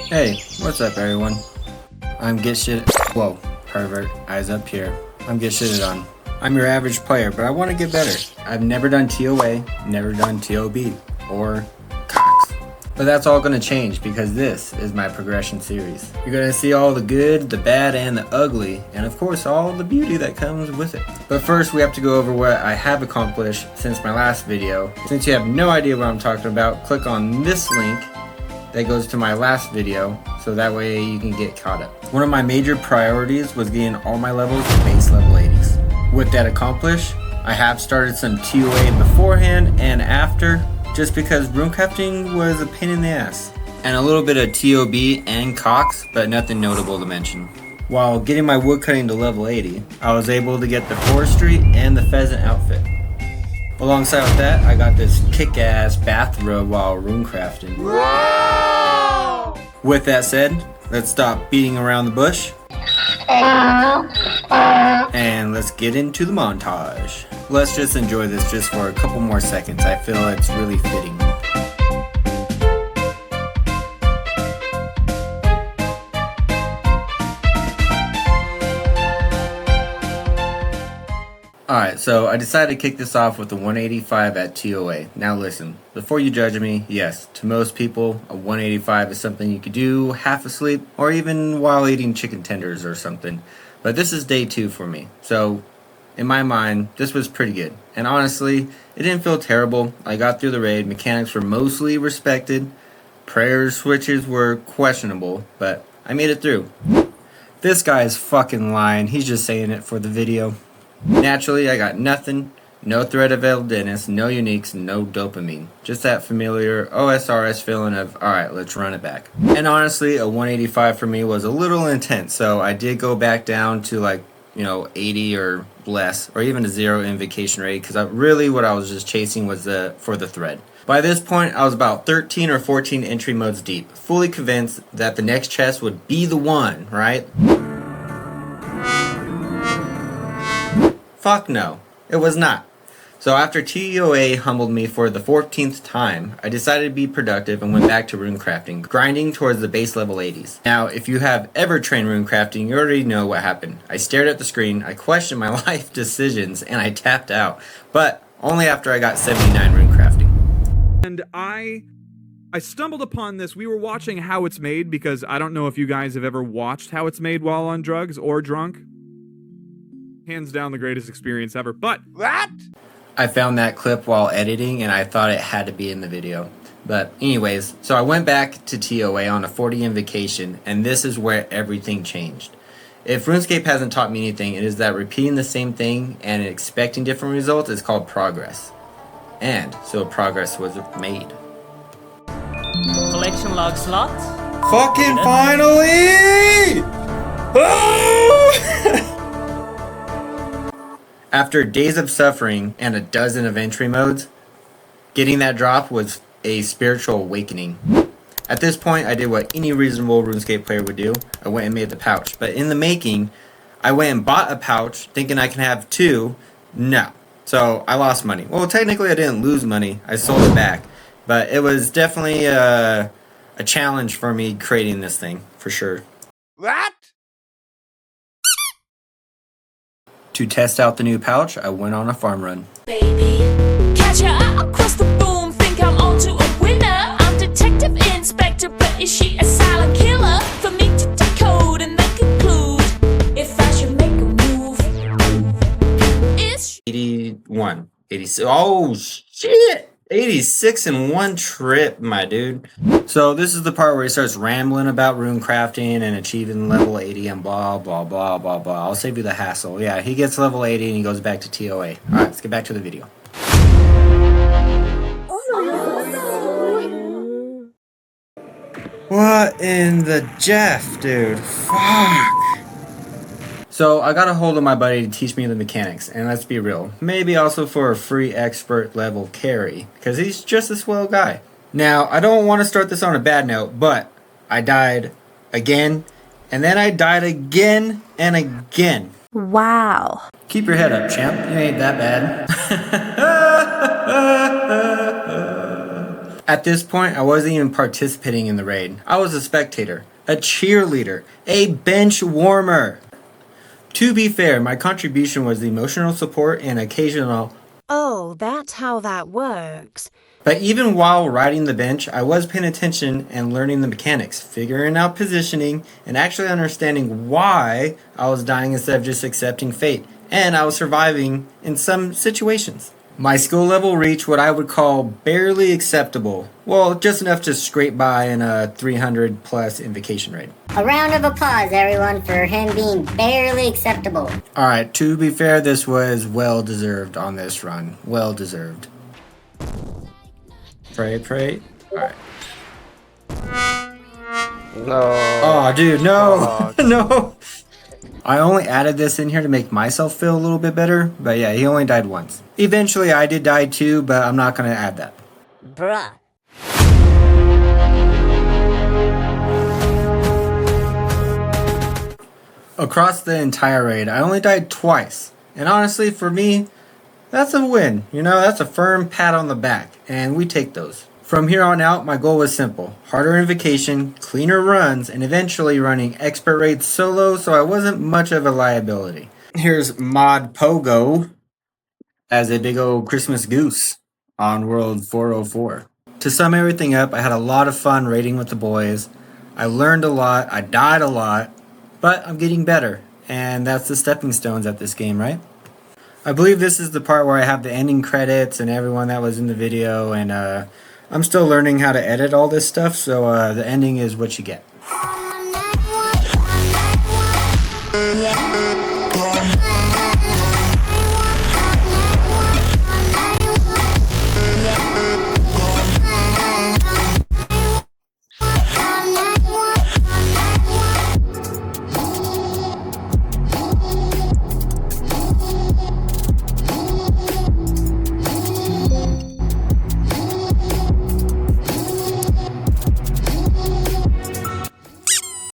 Hey, what's up everyone? I'm Get Shit. Whoa, pervert, eyes up here. I'm Get Shitted On. I'm your average player, but I want to get better. I've never done TOA, never done TOB, or Cox. But that's all going to change because this is my progression series. You're going to see all the good, the bad, and the ugly, and of course all the beauty that comes with it. But first we have to go over what I have accomplished since my last video. Since you have no idea what I'm talking about, click on this link that goes to my last video, so that way you can get caught up. One of my major priorities was getting all my levels to base level 80s. With that accomplished, I have started some TOA beforehand and after, just because runecrafting was a pain in the ass. And a little bit of TOB and Cox, but nothing notable to mention. While getting my woodcutting to level 80, I was able to get the forestry and the pheasant outfit. Alongside with that, I got this kick-ass bathrobe while runecrafting. Whoa! With that said, let's stop beating around the bush. And let's get into the montage. Let's just enjoy this just for a couple more seconds. I feel it's really fitting. Alright, so I decided to kick this off with a 185 at TOA. Now listen, before you judge me, yes, to most people, a 185 is something you could do half asleep or even while eating chicken tenders or something. But this is day 2 for me, so in my mind, this was pretty good. And honestly, it didn't feel terrible. I got through the raid, mechanics were mostly respected, prayer switches were questionable, but I made it through. This guy is fucking lying, he's just saying it for the video. Naturally, I got nothing, no Thread of Elidinis, no uniques, no dopamine. Just that familiar OSRS feeling of, alright, let's run it back. And honestly, a 185 for me was a little intense, so I did go back down to like, 80 or less, or even a 0 invocation rate, because really what I was just chasing was for the thread. By this point, I was about 13 or 14 entry modes deep, fully convinced that the next chest would be the one, right? Fuck no, it was not. So after TOA humbled me for the 14th time, I decided to be productive and went back to runecrafting, grinding towards the base level 80s. Now, if you have ever trained runecrafting, you already know what happened. I stared at the screen, I questioned my life decisions, and I tapped out. But only after I got 79 runecrafting. And I stumbled upon this. We were watching How It's Made, because I don't know if you guys have ever watched How It's Made while on drugs or drunk. Hands down the greatest experience ever, but what? I found that clip while editing and I thought it had to be in the video. But anyways, so I went back to TOA on a 40 invocation, and this is where everything changed. If RuneScape hasn't taught me anything, it is that repeating the same thing and expecting different results is called progress. And so progress was made. Collection log slot. Fucking finally! After days of suffering and a dozen of entry modes, getting that drop was a spiritual awakening. At this point, I did what any reasonable RuneScape player would do. I went and made the pouch. But in the making, I went and bought a pouch thinking I can have 2. No. So I lost money. Well, technically I didn't lose money. I sold it back. But it was definitely a challenge for me creating this thing, for sure. What? To test out the new pouch, I went on a farm run. Baby, catch ya across the boom, think I'm on to a winner. I'm detective inspector, but is she a silent killer? For me to decode and then conclude if I should make a move. Is 81, 86, oh shit! 86 in one trip, my dude. So this is the part where he starts rambling about runecrafting and achieving level 80 and blah, blah, blah, blah, blah. I'll save you the hassle. Yeah, he gets level 80 and he goes back to TOA. Alright, let's get back to the video. What in the Jeff, dude? Fuck. So I got a hold of my buddy to teach me the mechanics, and let's be real, maybe also for a free expert level carry, because he's just a swell guy. Now, I don't want to start this on a bad note, but I died again, and then I died again and again. Wow. Keep your head up, champ. You ain't that bad. At this point, I wasn't even participating in the raid. I was a spectator, a cheerleader, a bench warmer. To be fair, my contribution was the emotional support and occasional, "Oh, that's how that works." but even while riding the bench, I was paying attention and learning the mechanics, figuring out positioning, and actually understanding why I was dying instead of just accepting fate, and I was surviving in some situations. My skill level reached what I would call barely acceptable. Well, just enough to scrape by in a 300 plus invocation raid. A round of applause, everyone, for him being barely acceptable. Alright, to be fair, this was well deserved on this run. Well deserved. Pray. Alright. No. Oh, dude, no. Fuck. No. I only added this in here to make myself feel a little bit better. But yeah, he only died once. Eventually, I did die too, but I'm not going to add that. Bruh. Across the entire raid, I only died twice. And honestly, for me, that's a win. You know, that's a firm pat on the back. And we take those. From here on out, my goal was simple. Harder invocation, cleaner runs, and eventually running expert raids solo so I wasn't much of a liability. Here's Mod Pogo as a big old Christmas goose on World 404. To sum everything up, I had a lot of fun raiding with the boys. I learned a lot, I died a lot, but I'm getting better. And that's the stepping stones at this game, right? I believe this is the part where I have the ending credits and everyone that was in the video, and I'm still learning how to edit all this stuff, so the ending is what you get. Yeah.